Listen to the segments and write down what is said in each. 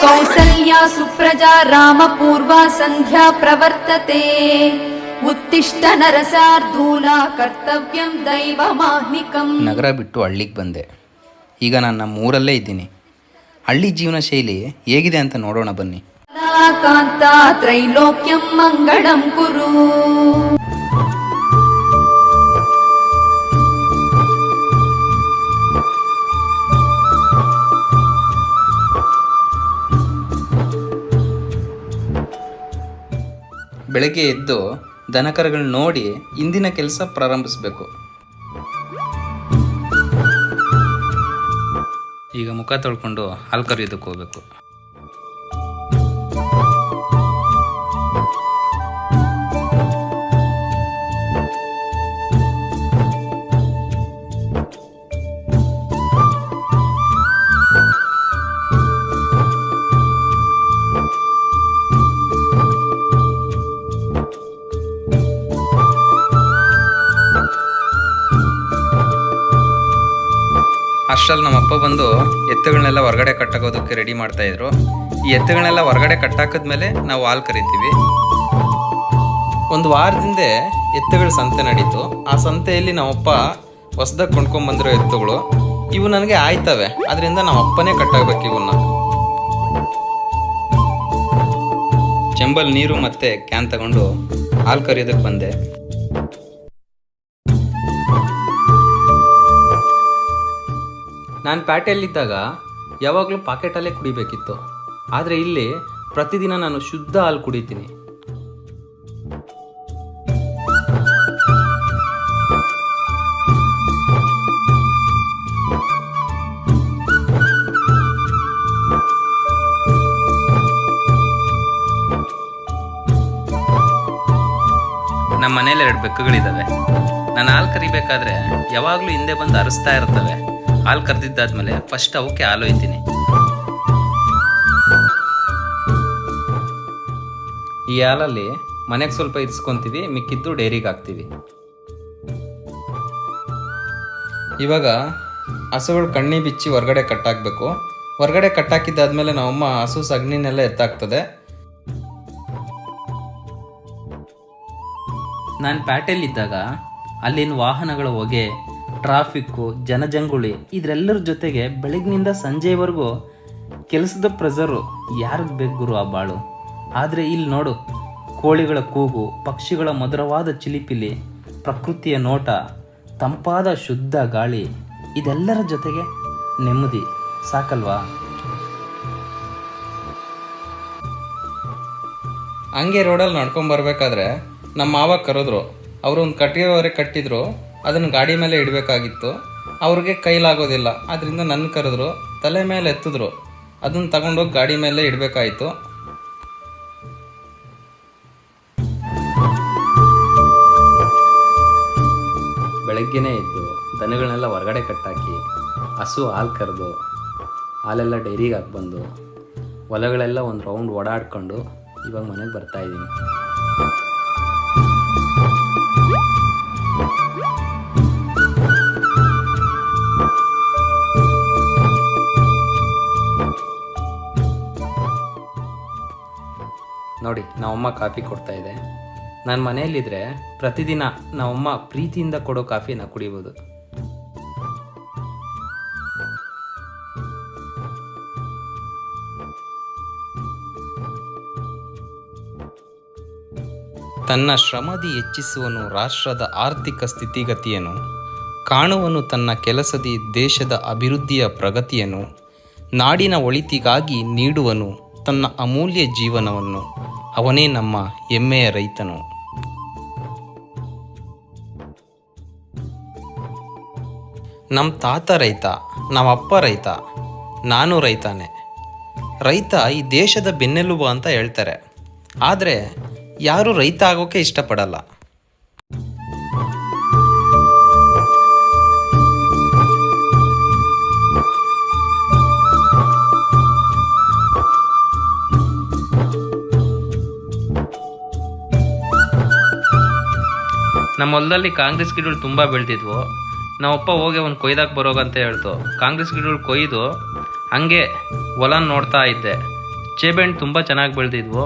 ಕೌಸಲ್ಯಾ ಸುಪ್ರಜಾ ರಾಮಪೂರ್ವಾ ಸಂಧ್ಯಾ ಪ್ರವರ್ತತೆ ಉತ್ತಿಷ್ಠ ನರಸಾರ್ಧೂಲ ಕರ್ತವ್ಯಂ ದೈವಮಾಹ್ನಿಕಂ. ನಗರ ಬಿಟ್ಟು ಹಳ್ಳಿಗೆ ಬಂದೆ. ಈಗ ನಾನು ನಮ್ಮ ಊರಲ್ಲೇ ಇದ್ದೀನಿ. ಹಳ್ಳಿ ಜೀವನ ಶೈಲಿ ಹೇಗಿದೆ ಅಂತ ನೋಡೋಣ ಬನ್ನಿ. ಕಾಂತ ತ್ರೈಲೋಕ್ಯಂ ಮಂಗಳಂ ಕುರು. ಬೆಳಗ್ಗೆ ಎದ್ದು ದನಕರುಗಳನ್ನ ನೋಡಿ ಇಂದಿನ ಕೆಲಸ ಪ್ರಾರಂಭಿಸಬೇಕು. ಈಗ ಮುಖ ತೊಳ್ಕೊಂಡು ಹಾಲು ಕರೆಯೋದಕ್ಕೆ ಹೋಗ್ಬೇಕು. ಅಷ್ಟರಲ್ಲಿ ನಮ್ಮಪ್ಪ ಬಂದು ಎತ್ತುಗಳನ್ನೆಲ್ಲ ಹೊರಗಡೆ ಕಟ್ಟಾಕೋದಕ್ಕೆ ರೆಡಿ ಮಾಡ್ತಾ ಇದ್ರು. ಈ ಎತ್ತುಗಳನ್ನೆಲ್ಲ ಹೊರಗಡೆ ಕಟ್ಟಾಕಿದ್ಮೇಲೆ ನಾವು ಹಾಲು ಕರಿತೀವಿ. ಒಂದು ವಾರದಿಂದ ಎತ್ತುಗಳ ಸಂತೆ ನಡೀತು. ಆ ಸಂತೆಯಲ್ಲಿ ನಮ್ಮಪ್ಪ ಹೊಸದಾಗಿ ಕೊಂಡ್ಕೊಂಡ್ಬಂದಿರೋ ಎತ್ತುಗಳು ಇವು ನನಗೆ ಆಯ್ತವೆ. ಅದರಿಂದ ನಮ್ಮಪ್ಪನೇ ಕಟ್ಟಾಗಬೇಕು ಇವನ್ನ. ಚೆಂಬಲ್ ನೀರು ಮತ್ತೆ ಕ್ಯಾನ್ ತಗೊಂಡು ಹಾಲು ಕರಿಯೋದಕ್ಕೆ ಬಂದೆ. ನಾನು ಪ್ಯಾಟೆಯಲ್ಲಿದ್ದಾಗ ಯಾವಾಗಲೂ ಪಾಕೆಟಲ್ಲೇ ಕುಡಿಬೇಕಿತ್ತು. ಆದರೆ ಇಲ್ಲಿ ಪ್ರತಿದಿನ ನಾನು ಶುದ್ಧ ಹಾಲು ಕುಡಿತೀನಿ. ನಮ್ಮ ಮನೇಲಿ 2 ಬೆಕ್ಕುಗಳಿದ್ದಾವೆ. ನಾನು ಹಾಲು ಕರಿಬೇಕಾದ್ರೆ ಯಾವಾಗಲೂ ಹಿಂದೆ ಬಂದು ಅರಸ್ತಾ ಇರ್ತವೆ. ಹಾಲು ಕರೆದಿದ್ದಾದ್ಮೇಲೆ ಫಸ್ಟ್ ಅವಕ್ಕೆ ಹಾಲು ಒಯ್ತೀನಿ. ಈ ಹಾಲಲ್ಲಿ ಮನೆಗೆ ಸ್ವಲ್ಪ ಇರಿಸ್ಕೊಂತೀವಿ, ಮಿಕ್ಕಿದ್ದು ಡೈರಿಗೆ ಹಾಕ್ತೀವಿ. ಇವಾಗ ಹಸುಗಳು ಕಣ್ಣಿ ಬಿಚ್ಚಿ ಹೊರಗಡೆ ಕಟ್ಟಾಕಬೇಕು. ಹೊರಗಡೆ ಕಟ್ಟಾಕಿದ್ದಾದ್ಮೇಲೆ ನಮ್ಮಮ್ಮ ಹಸು ಸಗಣಿನೆಲ್ಲ ಎತ್ತಾಕ್ತದೆ. ನಾನು ಪ್ಯಾಟೆಯಲ್ಲಿದ್ದಾಗ ಅಲ್ಲಿನ ವಾಹನಗಳ ಹೊಗೆ, ಟ್ರಾಫಿಕ್ಕು, ಜನಜಂಗುಳಿ ಇದರೆಲ್ಲರ ಜೊತೆಗೆ ಬೆಳಗ್ಗಿನಿಂದ ಸಂಜೆವರೆಗೂ ಕೆಲಸದ ಪ್ರೆಸರು ಯಾರಿಗೆ ಬೇಕು ಗುರು ಆ ಬಾಳು. ಆದರೆ ಇಲ್ಲಿ ನೋಡು, ಕೋಳಿಗಳ ಕೂಗು, ಪಕ್ಷಿಗಳ ಮಧುರವಾದ ಚಿಲಿಪಿಲಿ, ಪ್ರಕೃತಿಯ ನೋಟ, ತಂಪಾದ ಶುದ್ಧ ಗಾಳಿ, ಇದೆಲ್ಲರ ಜೊತೆಗೆ ನೆಮ್ಮದಿ ಸಾಕಲ್ವಾ? ಹಂಗೆ ರೋಡಲ್ಲಿ ನಡ್ಕೊಂಬರ್ಬೇಕಾದ್ರೆ ನಮ್ಮ ಮಾವ ಕರೆದ್ರು. ಅವರು ಒಂದು ಕಟ್ಟಿಗೆವರೆಗೆ ಕಟ್ಟಿದ್ರು. ಅದನ್ನು ಗಾಡಿ ಮೇಲೆ ಇಡಬೇಕಾಗಿತ್ತು. ಅವ್ರಿಗೆ ಕೈಲಾಗೋದಿಲ್ಲ. ಅದರಿಂದ ನನ್ನ ಕರೆದ್ರು, ತಲೆ ಮೇಲೆ ಎತ್ತಿದ್ರು. ಅದನ್ನು ತಗೊಂಡೋಗಿ ಗಾಡಿ ಮೇಲೆ ಇಡಬೇಕಾಯಿತು. ಬೆಳಗ್ಗೆನೇ ಎದ್ದು ದನಗಳನ್ನೆಲ್ಲ ಹೊರಗಡೆ ಕಟ್ಟಾಕಿ ಹಸು ಹಾಲು ಕರೆದು ಹಾಲೆಲ್ಲ ಡೈರಿಗೆ ಹಾಕ್ಬಂದು ಹೊಲಗಳೆಲ್ಲ ಒಂದು ರೌಂಡ್ ಓಡಾಡ್ಕೊಂಡು ಇವಾಗ ಮನೆಗೆ ಬರ್ತಾಯಿದ್ದೀನಿ. ನೋಡಿ, ನಮ್ಮಮ್ಮ ಕಾಫಿ ಕೊಡ್ತಾ ಇದೆ. ನಾನು ಮನೆಯಲ್ಲಿದ್ದರೆ ಪ್ರತಿದಿನ ನಮ್ಮಮ್ಮ ಪ್ರೀತಿಯಿಂದ ಕೊಡೋ ಕಾಫಿನ ಕುಡಿಬೋದು. ತನ್ನ ಶ್ರಮದಿ ಹೆಚ್ಚಿಸುವನು ರಾಷ್ಟ್ರದ ಆರ್ಥಿಕ ಸ್ಥಿತಿಗತಿಯನ್ನು, ಕಾಣುವನು ತನ್ನ ಕೆಲಸದಿ ದೇಶದ ಅಭಿವೃದ್ಧಿಯ ಪ್ರಗತಿಯನ್ನು, ನಾಡಿನ ಒಳಿತಿಗಾಗಿ ನೀಡುವನು ತನ್ನ ಅಮೂಲ್ಯ ಜೀವನವನ್ನು, ಅವನೇ ನಮ್ಮ ಹೆಮ್ಮೆಯ ರೈತನು. ನಮ್ಮ ತಾತ ರೈತ, ನಮ್ಮಪ್ಪ ರೈತ, ನಾನು ರೈತಾನೆ. ರೈತ ಈ ದೇಶದ ಬೆನ್ನೆಲುಬು ಅಂತ ಹೇಳ್ತಾರೆ. ಆದರೆ ಯಾರೂ ರೈತ ಆಗೋಕ್ಕೆ ಇಷ್ಟಪಡಲ್ಲ. ನಮ್ಮ ಹೊಲದಲ್ಲಿ ಕಾಂಗ್ರೆಸ್ ಗಿಡಗಳು ತುಂಬ ಬೆಳೆದಿದ್ವು. ನಮ್ಮಪ್ಪ ಹೋಗಿ ಅವ್ನು ಕೊಯ್ದಾಕ್ ಬರೋಗಂತ ಹೇಳ್ತು. ಕಾಂಗ್ರೆಸ್ ಗಿಡಗಳು ಕೊಯ್ದು ಹಂಗೆ ಹೊಲ ನೋಡ್ತಾ ಇದ್ದೆ. ಚೇಬೆಹಣ್ಣು ತುಂಬ ಚೆನ್ನಾಗಿ ಬೆಳೆದಿದ್ವು.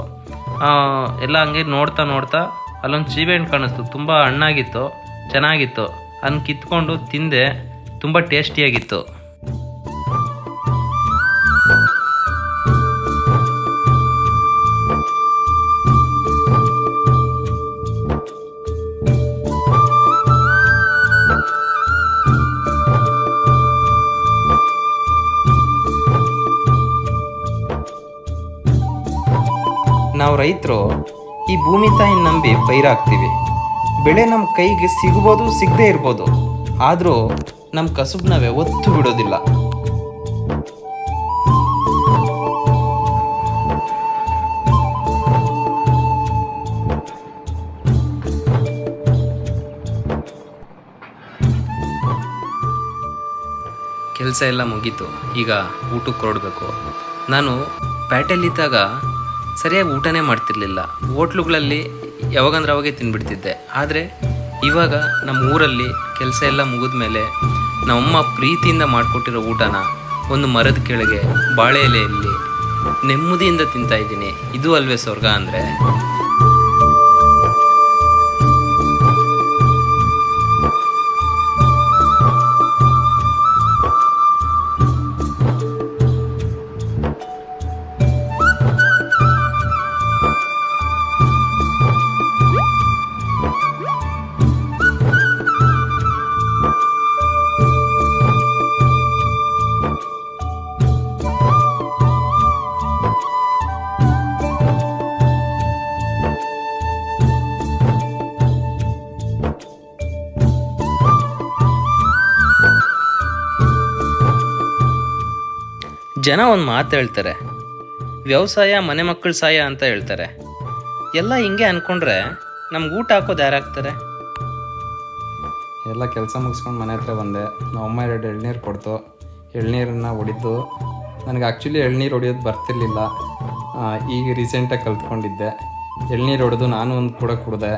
ಎಲ್ಲ ಹಂಗೆ ನೋಡ್ತಾ ಅಲ್ಲೊಂದು ಚೀಬೆಹಣ್ಣು ಕಾಣಿಸ್ತು, ತುಂಬ ಹಣ್ಣಾಗಿತ್ತು, ಚೆನ್ನಾಗಿತ್ತು. ಅದನ್ನ ಕಿತ್ಕೊಂಡು ತಿಂದೆ, ತುಂಬ ಟೇಸ್ಟಿಯಾಗಿತ್ತು. ನಾವು ರೈತರು ಈ ಭೂಮಿ ತಾಯಿನ ನಂಬಿ ಪೈರಾಗ್ತೀವಿ. ಬೆಳೆ ನಮ್ಮ ಕೈಗೆ ಸಿಗ್ಬೋದು, ಸಿಗದೇ ಇರ್ಬೋದು, ಆದರೂ ನಮ್ಮ ಕಸುಬು ನಾವೇ ಒತ್ತು ಬಿಡೋದಿಲ್ಲ. ಕೆಲಸ ಎಲ್ಲ ಮುಗೀತು, ಈಗ ಊಟಕ್ಕೆ ಹೊರಡಬೇಕು. ನಾನು ಪೇಟೆಯಲ್ಲಿದ್ದಾಗ ಸರಿಯಾಗಿ ಊಟನೇ ಮಾಡ್ತಿರ್ಲಿಲ್ಲ. ಹೋಟ್ಲುಗಳಲ್ಲಿ ಯಾವಾಗಂದ್ರೆ ಅವಾಗೇ ತಿಂದ್ಬಿಡ್ತಿದ್ದೆ. ಆದರೆ ಇವಾಗ ನಮ್ಮ ಊರಲ್ಲಿ ಕೆಲಸ ಎಲ್ಲ ಮುಗಿದ ಮೇಲೆ ನಮ್ಮಮ್ಮ ಪ್ರೀತಿಯಿಂದ ಮಾಡಿಕೊಟ್ಟಿರೋ ಊಟನ ಒಂದು ಮರದ ಕೆಳಗೆ ಬಾಳೆ ಎಲೆಯಲ್ಲಿ ನೆಮ್ಮದಿಯಿಂದ ತಿಂತಾ ಇದ್ದೀನಿ. ಇದು ಅಲ್ವೇ ಸ್ವರ್ಗ ಅಂದರೆ? ಜನ ಒಂದು ಮಾತು ಹೇಳ್ತಾರೆ, ವ್ಯವಸಾಯ ಮನೆ ಮಕ್ಕಳ ಸಾಯ ಅಂತ ಹೇಳ್ತಾರೆ. ಎಲ್ಲ ಹಿಂಗೆ ಅಂದ್ಕೊಂಡ್ರೆ ನಮ್ಗೆ ಊಟ ಹಾಕೋದು ಯಾರಾಗ್ತಾರೆ? ಎಲ್ಲ ಕೆಲಸ ಮುಗಿಸ್ಕೊಂಡು ಮನೆ ಹತ್ರ ಬಂದೆ. ನಮ್ಮಮ್ಮ 2 ಎಳ್ನೀರು ಕೊಡ್ತು. ಎಳ್ನೀರನ್ನು ಹೊಡಿತು. ನನಗೆ ಆ್ಯಕ್ಚುಲಿ ಎಳ್ನೀರು ಹೊಡಿಯೋದು ಬರ್ತಿರ್ಲಿಲ್ಲ. ಈಗ ರೀಸೆಂಟಾಗಿ ಕಲ್ತ್ಕೊಂಡಿದ್ದೆ. ಎಳ್ನೀರು ಹೊಡೆದು ನಾನು ಒಂದು ಕೂಡ ಕುಡಿದೆ.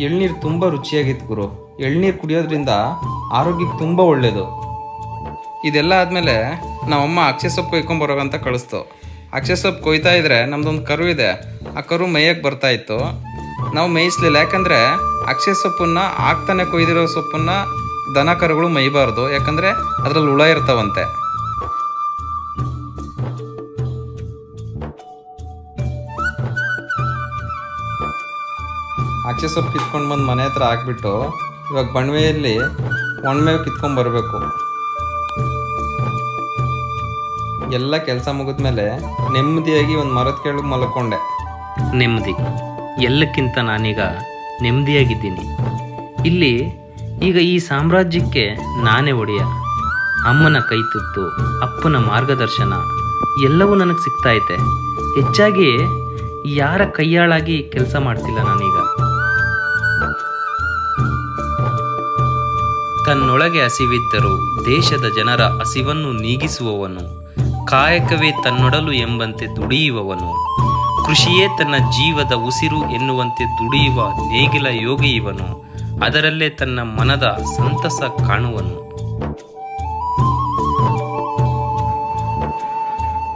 ಎಳ್ನೀರು ತುಂಬ ರುಚಿಯಾಗಿತ್ತು ಗುರು. ಎಳ್ನೀರು ಕುಡಿಯೋದ್ರಿಂದ ಆರೋಗ್ಯಕ್ಕೆ ತುಂಬ ಒಳ್ಳೆಯದು. ಇದೆಲ್ಲ ಆದಮೇಲೆ ನಮ್ಮಮ್ಮ ಅಕ್ಷೆ ಸೊಪ್ಪು ಕೊಯ್ಕೊಂಬರೋಗಂತ ಕಳಿಸ್ತು. ಅಕ್ಷೆ ಸೊಪ್ಪು ಕೊಯ್ತಾ ಇದ್ರೆ ನಮ್ಮದೊಂದು ಕರು ಇದೆ, ಆ ಕರು ಮೇಯಕ್ಕೆ ಬರ್ತಾಯಿತ್ತು. ನಾವು ಮೇಯಿಸ್ಲಿಲ್ಲ, ಯಾಕಂದರೆ ಅಕ್ಷೆ ಸೊಪ್ಪನ್ನು ಆಗ್ತಾನೆ ಕೊಯ್ದಿರೋ ಸೊಪ್ಪನ್ನು ದನ ಕರುಗಳು ಮೇಯಬಾರ್ದು, ಯಾಕಂದರೆ ಅದರಲ್ಲಿ ಹುಳ ಇರ್ತಾವಂತೆ. ಅಕ್ಷೆ ಸೊಪ್ಪು ಕಿತ್ಕೊಂಡು ಬಂದು ಮನೆ ಹತ್ರ ಹಾಕ್ಬಿಟ್ಟು ಇವಾಗ ಬಣವೆಯಲ್ಲಿ ಒಣಮೇವು ಕಿತ್ಕೊಂಡ್ಬರ್ಬೇಕು. ಎಲ್ಲ ಕೆಲಸ ಮುಗಿದ್ಮೇಲೆ ನೆಮ್ಮದಿಯಾಗಿ ಒಂದು ಮರದ ಕೆಳಗೆ ಮಲ್ಕೊಂಡೆ. ನೆಮ್ಮದಿ ಎಲ್ಲಕ್ಕಿಂತ ನಾನೀಗ ನೆಮ್ಮದಿಯಾಗಿದ್ದೀನಿ. ಇಲ್ಲಿ ಈಗ ಈ ಸಾಮ್ರಾಜ್ಯಕ್ಕೆ ನಾನೇ ಒಡೆಯ. ಅಮ್ಮನ ಕೈ ತುತ್ತು, ಅಪ್ಪನ ಮಾರ್ಗದರ್ಶನ ಎಲ್ಲವೂ ನನಗೆ ಸಿಗ್ತಾ ಐತೆ. ಹೆಚ್ಚಾಗಿ ಯಾರ ಕೈಯಾಳಾಗಿ ಕೆಲಸ ಮಾಡ್ತಿಲ್ಲ ನಾನೀಗ. ತನ್ನೊಳಗೆ ಹಸಿವಿದ್ದರೂ ದೇಶದ ಜನರ ಹಸಿವನ್ನು ನೀಗಿಸುವವನು, ಕಾಯಕವೇ ತನ್ನೊಡಲು ಎಂಬಂತೆ ದುಡಿಯುವವನು, ಕೃಷಿಯೇ ತನ್ನ ಜೀವದ ಉಸಿರು ಎನ್ನುವಂತೆ ದುಡಿಯುವ ನೇಗಿಲ ಯೋಗಿ ಇವನು. ಅದರಲ್ಲೇ ತನ್ನ ಮನದ ಸಂತಸ ಕಾಣುವನು.